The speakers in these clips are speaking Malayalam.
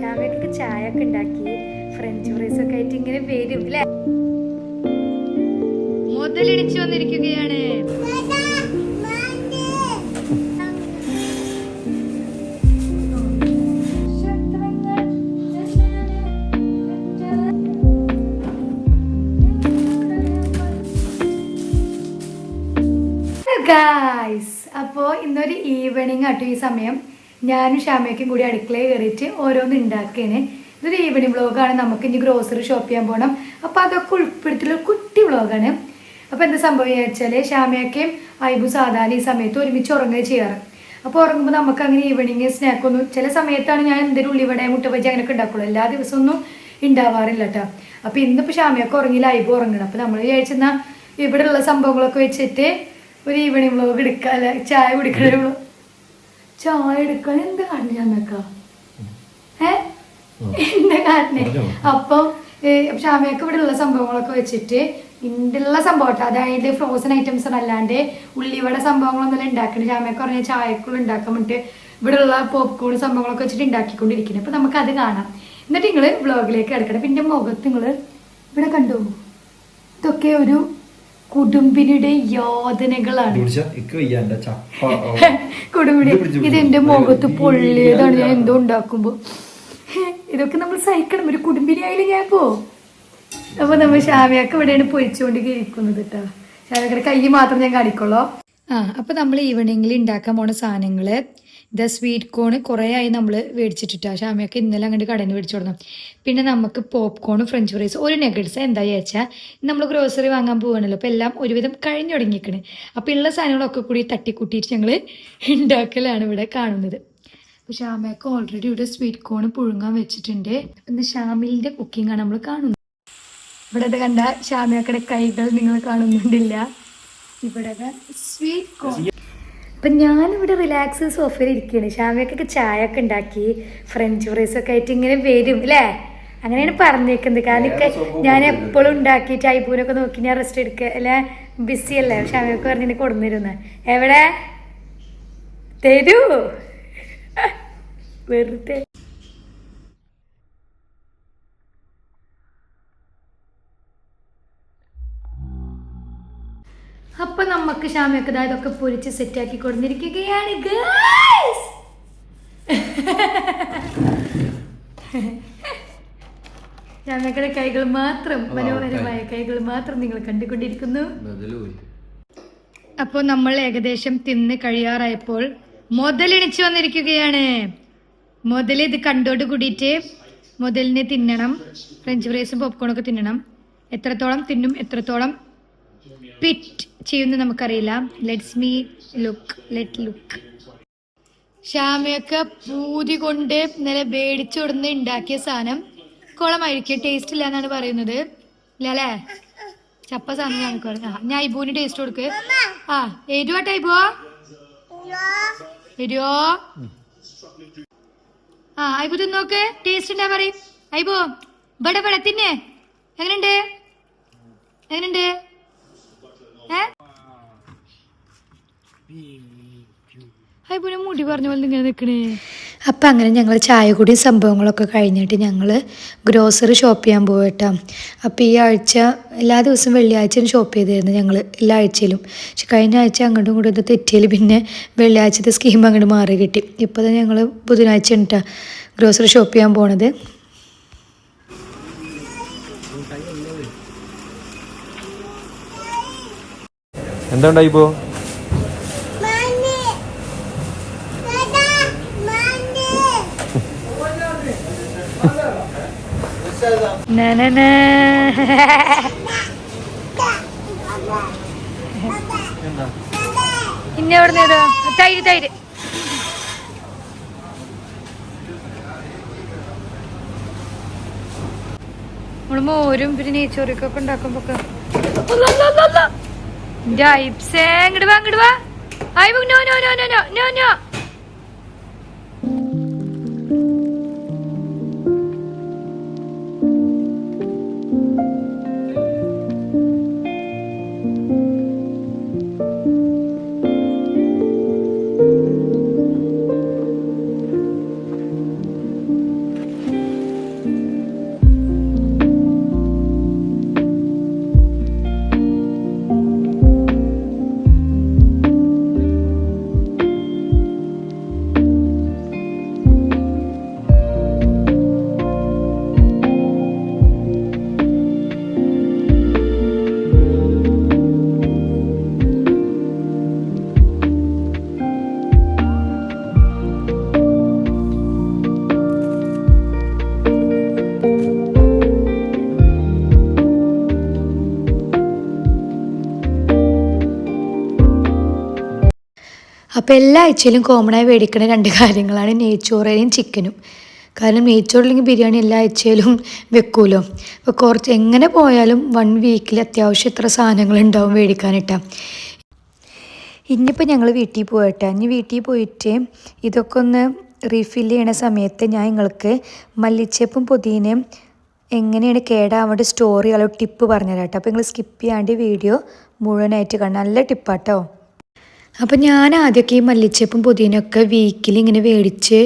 ഷാമയൊക്കെ ചായ ഒക്കെ ഉണ്ടാക്കി ഫ്രഞ്ച് ഫ്രൈസ് ഒക്കെ ആയിട്ട് ഇങ്ങനെ വരും അല്ലേ. മുതലിടിച്ചു വന്നിരിക്കുകയാണ്. ഗായ്സ്, അപ്പോൾ ഇന്നൊരു ഈവനിങ് ആട്ടോ ഈ സമയം. ഞാനും ഷാമയ്ക്കും കൂടി അടുക്കളയിൽ കയറിയിട്ട് ഓരോന്ന് ഉണ്ടാക്കേനെ. ഇതൊരു ഈവനിങ് വ്ളോഗാണ്. നമുക്ക് ഇനി ഗ്രോസറി ഷോപ്പ് ചെയ്യാൻ പോകണം. അപ്പോൾ അതൊക്കെ ഉൾപ്പെടുത്തിയുള്ള കുട്ടി വ്ളോഗാണ്. അപ്പോൾ എന്താ സംഭവം വെച്ചാൽ ഷാമയ്ക്കും ഐബു സാധാരണ ഈ സമയത്ത് ഒരുമിച്ച് ഉറങ്ങുക ചെയ്യാറ്. അപ്പോൾ ഉറങ്ങുമ്പോൾ നമുക്ക് അങ്ങനെ ഈവനിങ് സ്നാക്കൊന്നും ചില സമയത്താണ് ഞാൻ എന്തെങ്കിലും ഉള്ളിവട മുട്ടബജി അങ്ങനെയൊക്കെ ഉണ്ടാക്കുള്ളൂ. എല്ലാ ദിവസമൊന്നും ഉണ്ടാവാറില്ല കേട്ടോ. അപ്പോൾ ഇന്നിപ്പോൾ ഷാമയൊക്കെ ഉറങ്ങിയില്ല, ഐബു ഉറങ്ങണം. അപ്പോൾ നമ്മൾ വിചാരിച്ചെന്നാൽ ഇവിടെയുള്ള സംഭവങ്ങളൊക്കെ വെച്ചിട്ട് ഒരു ഈവനിങ് വ്ളോഗ് എടുക്കുക, അല്ല ചായ കുടിക്കണ ചായ എടുക്കാൻ എന്താ കാണുന്നത് ഞമ്മക്ക എന്താ കാണണേ. അപ്പം ഷാമയൊക്കെ ഇവിടെ ഉള്ള സംഭവങ്ങളൊക്കെ വെച്ചിട്ട് ഇന്നുള്ള സംഭവം അതായത് ഫ്രോസൺ ഐറ്റംസ് അല്ലാണ്ട് ഉള്ളിവട സംഭവങ്ങളൊന്നും ഉണ്ടാക്കണം. ഷാമയൊക്കെ പറഞ്ഞാൽ ചായക്കുള്ള ഉണ്ടാക്കാൻ വേണ്ടിയിട്ട് ഇവിടെ ഉള്ള പോപ്കോൺ സംഭവങ്ങളൊക്കെ വെച്ചിട്ട് ഉണ്ടാക്കിക്കൊണ്ടിരിക്കുന്നത്. അപ്പം നമുക്കത് കാണാം. എന്നിട്ട് നിങ്ങൾ വ്ളോഗിലേക്ക് കിടക്കണം. പിന്നെ മുഖത്ത് നിങ്ങൾ ഇവിടെ കണ്ടു, ഇതൊക്കെ ഒരു കുടുംബിനിയുടെ യാതനകളാണ്. കുടുംബിനി ഇത് എന്റെ മുഖത്ത് പൊള്ളിയതാണ് ഞാൻ എന്തോ ഉണ്ടാക്കുമ്പോ. ഇതൊക്കെ നമ്മൾ സഹിക്കണം. ഒരു കുടുംബിനി ആയാലും ഞാൻ പോ. അപ്പൊ നമ്മൾ ഷാമിയൊക്കെ ഇവിടെയാണ് പൊരിച്ചുകൊണ്ട് ഇരിക്കുന്നത് കേട്ടോ. ഷാമിയുടെ കൈ മാത്രം ഞാൻ കാണിക്കുള്ളൂ. അപ്പൊ നമ്മൾ ഈവനിങ്ങിൽ ഉണ്ടാക്കാൻ പോണ സാധനങ്ങള് ദ സ്വീറ്റ് കോൺ കുറേ ആയി നമ്മൾ മേടിച്ചിട്ടിട്ടാ. ഷാമയൊക്കെ ഇന്നലെ അങ്ങോട്ട് കടയിൽ നിന്ന് മേടിച്ചു കൊടുക്കണം. പിന്നെ നമുക്ക് പോപ്കോണും ഫ്രഞ്ച് ഫ്രൈസ് ഒരു നെഗറ്റ്സ് എന്താ വെച്ചാൽ നമ്മൾ ഗ്രോസറി വാങ്ങാൻ പോകണല്ലോ. അപ്പോൾ എല്ലാം ഒരുവിധം കഴിഞ്ഞു തുടങ്ങിയിരിക്കണ്. അപ്പോൾ ഉള്ള സാധനങ്ങളൊക്കെ കൂടി തട്ടിക്കൂട്ടിയിട്ട് ഞങ്ങൾ ഉണ്ടാക്കലാണ് ഇവിടെ കാണുന്നത്. അപ്പോൾ ഷാമയൊക്കെ ഓൾറെഡി ഇവിടെ സ്വീറ്റ് കോൺ പുഴുങ്ങാൻ വെച്ചിട്ടുണ്ട്. ഇന്ന് ഷാമിലിൻ്റെ കുക്കിംഗ് ആണ് നമ്മൾ കാണുന്നത്. ഇവിടെ കണ്ട ഷാമയൊക്കെ കൈകൾ നിങ്ങൾ കാണുന്നുണ്ടില്ല. ഇവിടെ സ്വീറ്റ് കോൺ. അപ്പം ഞാനിവിടെ റിലാക്സ് സോഫയിൽ ഇരിക്കുകയാണ്. ഷാമയൊക്കെ ചായ ഒക്കെ ഉണ്ടാക്കി ഫ്രഞ്ച് ഫ്രൈസൊക്കെ ആയിട്ട് ഇങ്ങനെ വരും അല്ലേ, അങ്ങനെയാണ് പറഞ്ഞേക്കുന്നത്. കാരണം ഞാൻ എപ്പോഴും ഉണ്ടാക്കിയിട്ട് ഐബൂനൊക്കെ നോക്കി ഞാൻ റെസ്റ്റ് എടുക്കുക അല്ലേ, ബിസി അല്ലേ. ഷാമയൊക്കെ പറഞ്ഞ് കൊടുന്നിരുന്നു. എവിടെ തരൂ വെറുതെ. അപ്പൊ നമുക്ക് ഷാമയൊക്കെ ഇതൊക്കെ പൊരിച്ച് സെറ്റാക്കി കൊടുത്തിരിക്കുകയാണ് ഗൈസ്. ഷാമയുടെ കൈകൾ മാത്രം, മനോഹരമായ കൈകൾ മാത്രം നിങ്ങൾ കണ്ടുകൊണ്ടിരിക്കുന്നു. അപ്പോൾ നമ്മൾ ഏകദേശം തിന്ന് കഴിയാറായപ്പോൾ മുതലെണിച്ചു വന്നിരിക്കുകയാണ്. മുതൽ ഇത് കണ്ടോട് കൂടിയിട്ട് മുതലിനെ തിന്നണം. ഫ്രഞ്ച് ഫ്രൈസും പോപ്കോണൊക്കെ തിന്നണം. എത്രത്തോളം തിന്നും എത്രത്തോളം പിറ്റ് ചെയ്യുന്നു നമുക്കറിയില്ല. Let look. ഷാമയൊക്കെ പൂതി കൊണ്ട് ഇന്നലെ മേടിച്ചു കൊടുന്ന് ഉണ്ടാക്കിയ സാധനം കുളമായിരിക്കും. ടേസ്റ്റ് ഇല്ല എന്നാണ് പറയുന്നത്. ഇല്ലല്ലേ, ചപ്പ സാധനം ഞങ്ങൾക്ക് പറഞ്ഞു. ഞാൻ ഐബുവിന് ടേസ്റ്റ് കൊടുക്ക്. എരുവാട്ടെ ഐബോ, എരുവോ. ഐബു തിന്നോക്ക്, ടേസ്റ്റ് ഉണ്ടാ പറയും. ഐബോ ഇവിടെ തിന്നെ. എങ്ങനെയുണ്ട്? മുടി പറഞ്ഞ പോലെ ഇങ്ങനെ നിൽക്കണേ. അപ്പം അങ്ങനെ ഞങ്ങൾ ചായ കൂടി സംഭവങ്ങളൊക്കെ കഴിഞ്ഞിട്ട് ഞങ്ങൾ ഗ്രോസറി ഷോപ്പ് ചെയ്യാൻ പോയിട്ടാ. അപ്പോൾ ഈ ആഴ്ച എല്ലാ ദിവസവും വെള്ളിയാഴ്ചയും ഷോപ്പ് ചെയ്തായിരുന്നു ഞങ്ങൾ എല്ലാ ആഴ്ചയിലും. പക്ഷെ കഴിഞ്ഞ ആഴ്ച അങ്ങോട്ടും ഇങ്ങോട്ടും ഇത് തെറ്റിയാൽ പിന്നെ വെള്ളിയാഴ്ചത്തെ സ്കീം അങ്ങോട്ട് മാറി കിട്ടി. ഇപ്പോൾ തന്നെ ഞങ്ങൾ ബുധനാഴ്ച ഉണ്ടാ ഗ്രോസറി ഷോപ്പ് ചെയ്യാൻ പോണത്. എന്താണ്ടായി ഇപ്പോ? ഇന്ന എവിടെ തൈര് നമ്മള് മോരും പിന്നെ നെയ്ച്ചോറിക്കൊക്കെ ഉണ്ടാക്കുമ്പോ ഇങ്ങോട്ട് വാ. No no no no no no. അപ്പോൾ എല്ലാ ആഴ്ചയിലും കോമണായി മേടിക്കുന്ന 2 കാര്യങ്ങളാണ് നെയ്ച്ചോറേയും ചിക്കനും. കാരണം നെയ്ച്ചോറില്ലെങ്കിൽ ബിരിയാണി എല്ലാ ആഴ്ചയിലും വെക്കുമല്ലോ. അപ്പോൾ കുറച്ച് എങ്ങനെ പോയാലും 1 വീക്കിൽ അത്യാവശ്യം ഇത്ര സാധനങ്ങളുണ്ടാവും മേടിക്കാനിട്ടാ. ഇനിയിപ്പോൾ ഞങ്ങൾ വീട്ടിൽ പോയിട്ടാ. ഇനി വീട്ടിൽ പോയിട്ട് ഇതൊക്കെ ഒന്ന് റീഫില്ല് ചെയ്യണ സമയത്ത് ഞാൻ നിങ്ങൾക്ക് മല്ലിച്ചപ്പും പുതിനയും എങ്ങനെയാണ് കേടാവേണ്ട സ്റ്റോറികളോ ടിപ്പ് പറഞ്ഞുതരാം കേട്ടോ. അപ്പോൾ നിങ്ങൾ സ്കിപ്പ് ചെയ്യാണ്ട് വീഡിയോ മുഴുവനായിട്ട് കാണാം. നല്ല ടിപ്പാട്ടോ. അപ്പം ഞാൻ ആദ്യമൊക്കെ ഈ മല്ലിച്ചപ്പും പുതിനയൊക്കെ വീക്കിൽ ഇങ്ങനെ മേടിച്ച്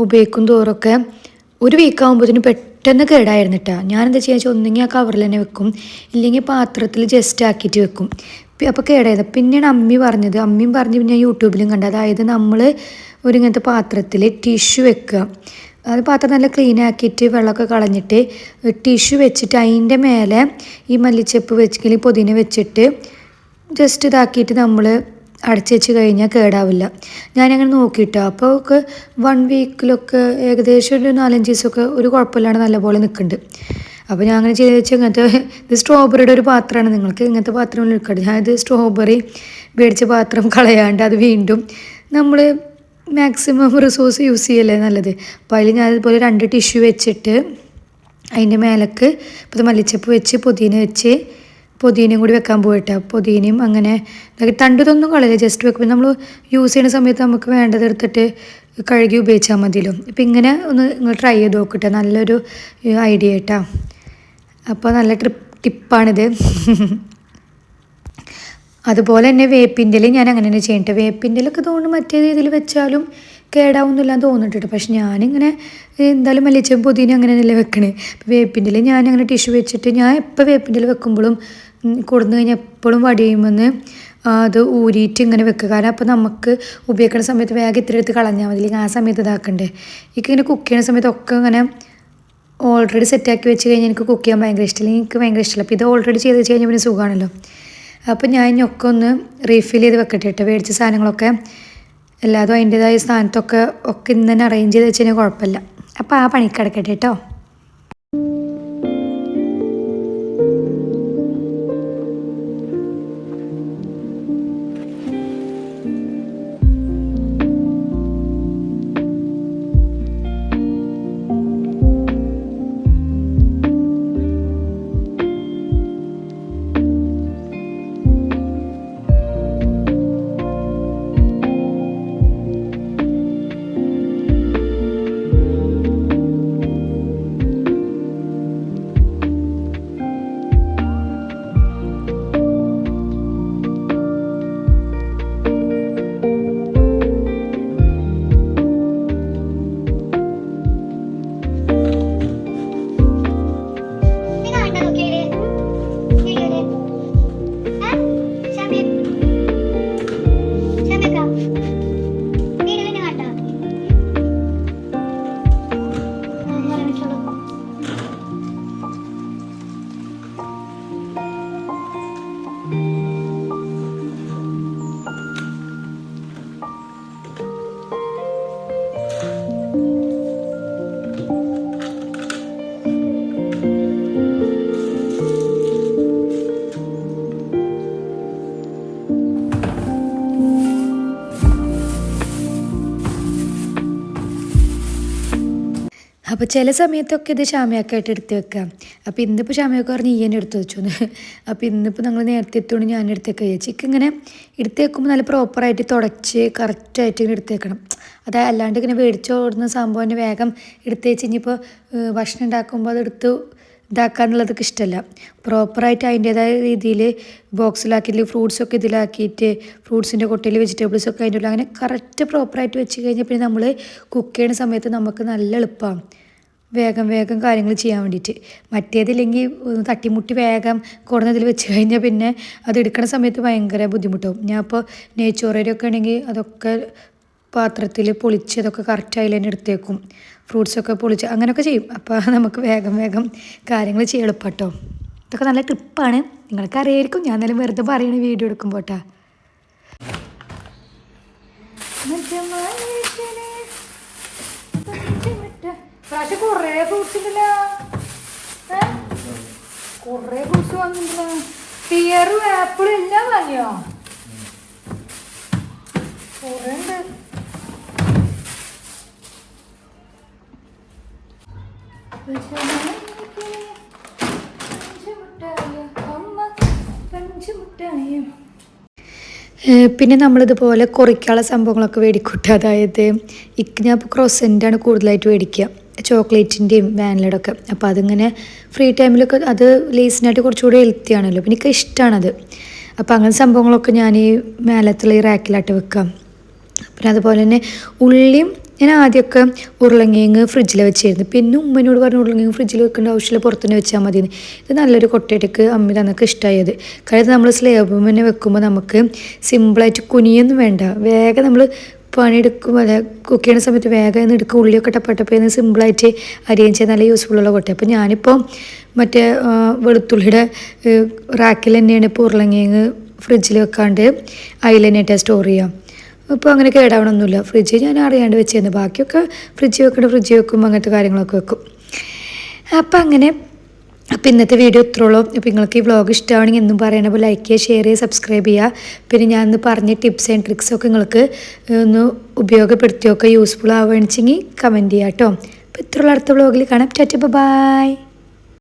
ഉപയോഗിക്കും തോറൊക്കെ 1 വീക്കാകുമ്പോഴത്തേനും പെട്ടെന്ന് കേടായിരുന്നു കേട്ടോ. ഞാനെന്താ ചെയ്യുക വെച്ചാൽ ഒന്നെങ്കിൽ ആ കവറിൽ തന്നെ വെക്കും, ഇല്ലെങ്കിൽ പാത്രത്തിൽ ജസ്റ്റ് ആക്കിയിട്ട് വെക്കും. അപ്പോൾ കേടായത്. പിന്നെയാണ് അമ്മയും പറഞ്ഞ് പിന്നെ യൂട്യൂബിലും കണ്ടത്. അതായത് നമ്മൾ ഇങ്ങനത്തെ പാത്രത്തിൽ ടിഷ്യൂ വെക്കുക. അത് പാത്രം നല്ല ക്ലീൻ ആക്കിയിട്ട് വെള്ളമൊക്കെ കളഞ്ഞിട്ട് ടിഷ്യൂ വെച്ചിട്ട് അതിൻ്റെ മേലെ ഈ മല്ലിച്ചപ്പ് വെച്ചില്ലെങ്കിൽ പുതിന വെച്ചിട്ട് ജസ്റ്റ് ഇതാക്കിയിട്ട് നമ്മൾ അടച്ചു വെച്ച് കഴിഞ്ഞാൽ കേടാവില്ല. ഞാനങ്ങനെ നോക്കിയിട്ടോ. അപ്പോൾ ഒക്കെ 1 വീക്കിലൊക്കെ ഏകദേശം ഒരു 4-5 ദിവസമൊക്കെ ഒരു കുഴപ്പമില്ലാണ്ട് നല്ലപോലെ നിൽക്കുന്നുണ്ട്. അപ്പോൾ ഞാൻ അങ്ങനെ ചെയ്ത് വെച്ചാൽ ഇങ്ങനത്തെ ഇത് സ്ട്രോബെറിയുടെ ഒരു പാത്രമാണ്. നിങ്ങൾക്ക് ഇങ്ങനത്തെ പാത്രം എടുക്കട്ടെ. ഞാനിത് സ്ട്രോബെറി മേടിച്ച പാത്രം കളയാണ്ട് അത് വീണ്ടും നമ്മൾ മാക്സിമം റിസോഴ്സ് യൂസ് ചെയ്യല്ലേ നല്ലത്. അപ്പോൾ അതിൽ ഞാനിതുപോലെ 2 ടിഷ്യൂ വെച്ചിട്ട് അതിൻ്റെ മേലേക്ക് ഇപ്പോൾ മല്ലിച്ചപ്പ് വെച്ച് പുതിന വെച്ച് പുതിനയും കൂടി വെക്കാൻ പോയിട്ടാ. പുതിനയും അങ്ങനെ തണ്ടതൊന്നും കളയില്ല, ജസ്റ്റ് വെക്കുമ്പോൾ നമ്മൾ യൂസ് ചെയ്യുന്ന സമയത്ത് നമുക്ക് വേണ്ടത് എടുത്തിട്ട് കഴുകി ഉപയോഗിച്ചാൽ മതിയല്ലോ. ഇപ്പം ഇങ്ങനെ ഒന്ന് നിങ്ങൾ ട്രൈ ചെയ്ത് നോക്കട്ടെ. നല്ലൊരു ഐഡിയ കേട്ടോ. അപ്പോൾ നല്ല ടിപ്പാണിത്. അതുപോലെ തന്നെ വേപ്പിൻ്റെ ഞാൻ അങ്ങനെ തന്നെ ചെയ്യട്ടെ. വേപ്പിൻ്റെലൊക്കെ തോന്നുന്നു മറ്റേ രീതിയിൽ വെച്ചാലും കേടാവുന്നില്ലാന്ന് തോന്നിട്ടുണ്ട്. പക്ഷെ ഞാനിങ്ങനെ എന്തായാലും മല്ലിച്ചപ്പും പുതിന അങ്ങനെ തന്നെ വെക്കണേ. വേപ്പിൻ്റെ ഞാനങ്ങനെ ടിഷ്യൂ വെച്ചിട്ട് ഞാൻ എപ്പോൾ വേപ്പിൻ്റെ വെക്കുമ്പോഴും കൊടുന്നു കഴിഞ്ഞാൽ എപ്പോഴും വടിയുമെന്ന് അത് ഊരിയിട്ട് ഇങ്ങനെ വെക്കുക. കാരണം അപ്പോൾ നമുക്ക് ഉപയോഗിക്കുന്ന സമയത്ത് വേഗം ഇത്തിരി എടുത്ത് കളഞ്ഞാൽ മതി, ആ സമയത്ത് ഇതാക്കണ്ടേ. എനിക്കിങ്ങനെ കുക്ക് ചെയ്യുന്ന സമയത്തൊക്കെ ഇങ്ങനെ ഓൾറെഡി സെറ്റാക്കി വെച്ച് കഴിഞ്ഞാൽ എനിക്ക് കുക്ക് ചെയ്യാൻ ഭയങ്കര ഇഷ്ടമില്ല. എനിക്ക് ഭയങ്കര ഇഷ്ടമില്ല. അപ്പോൾ ഇത് ഓൾറെഡി ചെയ്ത് വെച്ച് കഴിഞ്ഞാൽ പിന്നെ സുഖമാണല്ലോ. അപ്പോൾ ഞാൻ ഇനിയൊക്കെ ഒന്ന് റീഫിൽ ചെയ്ത് വെക്കട്ടെ കേട്ടോ. മേടിച്ച സാധനങ്ങളൊക്കെ എല്ലാതും അതിൻ്റേതായ സ്ഥാനത്തൊക്കെ ഇന്ന് തന്നെ അറേഞ്ച് ചെയ്ത് വെച്ച് കഴിഞ്ഞാൽ കുഴപ്പമില്ല. അപ്പോൾ ആ പണിക്ക് കിടക്കട്ടെ കേട്ടോ. അപ്പോൾ ചില സമയത്തൊക്കെ ഇത് ഷാമിയാക്കായിട്ട് എടുത്ത് വെക്കാം. അപ്പോൾ ഇന്നിപ്പോൾ ഷാമിയൊക്കെ പറഞ്ഞ് ഈ തന്നെ എടുത്ത് വെച്ചോന്ന്. അപ്പോൾ ഇന്നിപ്പോൾ ഞങ്ങൾ നേരത്തെ എത്തുകൊണ്ട് ഞാൻ എടുത്തേക്ക് ചിക്കൻ ഇങ്ങനെ എടുത്ത് വെക്കുമ്പോൾ നല്ല പ്രോപ്പറായിട്ട് തുടച്ച് കറക്റ്റായിട്ട് ഇങ്ങനെ എടുത്ത് വെക്കണം. അല്ലാണ്ട് ഇങ്ങനെ മേടിച്ച് ഓടുന്ന സംഭവം തന്നെ വേഗം എടുത്ത് വെച്ച് ഇനിയിപ്പോൾ ഭക്ഷണം ഉണ്ടാക്കുമ്പോൾ അതെടുത്ത് ഇതാക്കാന്നുള്ളതൊക്കെ ഇഷ്ടമല്ല. പ്രോപ്പറായിട്ട് അതിൻ്റേതായ രീതിയിൽ ബോക്സിലാക്കിയിട്ട് ഫ്രൂട്ട്സൊക്കെ ഇതിലാക്കിയിട്ട് ഫ്രൂട്ട്സിൻ്റെ കൊട്ടയിൽ വെജിറ്റബിൾസൊക്കെ അതിൻ്റെ ഉള്ളിൽ അങ്ങനെ കറക്റ്റ് പ്രോപ്പറായിട്ട് വെച്ച് കഴിഞ്ഞാൽ പിന്നെ നമ്മൾ കുക്ക് ചെയ്യുന്ന സമയത്ത് നമുക്ക് നല്ല എളുപ്പമാണ് വേഗം കാര്യങ്ങൾ ചെയ്യാൻ വേണ്ടിയിട്ട്. മറ്റേതില്ലെങ്കിൽ തട്ടിമുട്ടി വേഗം കുറഞ്ഞതിൽ വെച്ച് കഴിഞ്ഞാൽ പിന്നെ അത് എടുക്കുന്ന സമയത്ത് ഭയങ്കര ബുദ്ധിമുട്ടാവും. ഞാൻ ഇപ്പോൾ നെയ്ച്ചോറയൊക്കെ ആണെങ്കിൽ അതൊക്കെ പാത്രത്തിൽ പൊളിച്ച് അതൊക്കെ കറക്റ്റ് അതിൽ തന്നെ എടുത്തേക്കും. ഫ്രൂട്ട്സൊക്കെ പൊളിച്ച് അങ്ങനെയൊക്കെ ചെയ്യും. അപ്പോൾ നമുക്ക് വേഗം കാര്യങ്ങൾ ചെയ്യാൻ എളുപ്പട്ടോ. ഇതൊക്കെ നല്ല ട്രിപ്പാണ്, നിങ്ങൾക്ക് അറിയായിരിക്കും. ഞാൻ എന്നാലും വെറുതെ പറയണ വീഡിയോ എടുക്കുമ്പോൾ കേട്ടോ. പക്ഷെ കുറേ ഫ്രൂട്ട്സ് ഉണ്ടല്ലോ, കുറേ ഫ്രൂട്ട്സ് വാങ്ങിയിട്ടുണ്ടല്ലോ. പിയറും ആപ്പിളും എല്ലാം വാങ്ങിയോ? പിന്നെ നമ്മളിതുപോലെ കുറിക്കാനുള്ള സംഭവങ്ങളൊക്കെ മേടിക്കൂട്ടുക. അതായത് ഞാൻ ഇപ്പോൾ ക്രോസൻ്റാണ് കൂടുതലായിട്ട് മേടിക്കുക, ചോക്ലേറ്റിൻ്റെയും വാനിലയുടെ ഒക്കെ. അപ്പോൾ അതിങ്ങനെ ഫ്രീ ടൈമിലൊക്കെ അത് ലേസിനായിട്ട് കുറച്ചുകൂടി ഹെൽത്തി ആണല്ലോ, പിന്നെ എനിക്ക് ഇഷ്ടമാണത്. അപ്പോൾ അങ്ങനെ സംഭവങ്ങളൊക്കെ ഞാൻ ഈ മേലത്തുള്ള ഈ റാക്കിലായിട്ട് വെക്കാം. പിന്നെ അതുപോലെ തന്നെ ഉള്ളിയും ഞാൻ ആദ്യമൊക്കെ ഉരുളങ്കിഴങ്ങ് ഫ്രിഡ്ജിൽ വെച്ചിരുന്നു. പിന്നെ ഉമ്മനോട് പറഞ്ഞു ഉരുളങ്കിഴങ്ങ് ഫ്രിഡ്ജിൽ വെക്കേണ്ട ആവശ്യമില്ല, പുറത്തുതന്നെ വെച്ചാൽ മതി. ഇത് നല്ലൊരു കൊട്ടയിട്ടേക്ക് അമ്മ തന്നൊക്കെ ഇഷ്ടമായത്. കാരണം നമ്മൾ സ്ലേബ് തന്നെ വെക്കുമ്പോൾ നമുക്ക് സിമ്പിളായിട്ട് കുനിയൊന്നും വേണ്ട, വേഗം നമ്മൾ പണിയെടുക്കുമ്പോൾ അല്ലെ കുക്ക് ചെയ്യുന്ന സമയത്ത് വേഗം എടുക്കുക, ഉള്ളിയൊക്കെ ടപ്പട്ടപ്പേന്ന് സിമ്പിളായിട്ട് അരിയാൻ ചെയ്യാൻ നല്ല യൂസ്ഫുള്ളുള്ള കൊട്ട. അപ്പോൾ ഞാനിപ്പോൾ മറ്റേ വെളുത്തുള്ളിയുടെ റാക്കിൽ തന്നെയാണ് ഇപ്പോൾ ഉരുളങ്കിഴങ്ങ് ഫ്രിഡ്ജിൽ വെക്കാണ്ട് അതിൽ തന്നെയായിട്ട് സ്റ്റോർ ചെയ്യാം. ഇപ്പോൾ അങ്ങനെ കേടാവണമൊന്നുമില്ല. ഫ്രിഡ്ജ് ഞാൻ അറിയാണ്ട് വെച്ചിരുന്നു, ബാക്കിയൊക്കെ ഫ്രിഡ്ജ് വെക്കും, അങ്ങനത്തെ കാര്യങ്ങളൊക്കെ വെക്കും. അപ്പം അങ്ങനെ ഇന്നത്തെ വീഡിയോ ഇത്രയുള്ളൂ. അപ്പോൾ നിങ്ങൾക്ക് ഈ വ്ളോഗ് ഇഷ്ടമാണെങ്കിൽ എന്നും പറയണപ്പോൾ ലൈക്ക് ചെയ്യുക, ഷെയർ ചെയ്യുക, സബ്സ്ക്രൈബ് ചെയ്യുക. പിന്നെ ഞാൻ ഇന്ന് പറഞ്ഞ ടിപ്സ് ആൻഡ് ട്രിക്സൊക്കെ നിങ്ങൾക്ക് ഒന്ന് ഉപയോഗപ്പെടുത്തിയൊക്കെ യൂസ്ഫുൾ ആവുകയാണെന്ന് വെച്ചെങ്കിൽ കമൻറ്റ് ചെയ്യാം കേട്ടോ. അപ്പോൾ ഇത്രയുള്ള അടുത്ത വ്ളോഗിൽ കാണാം. ടാറ്റ ബൈ.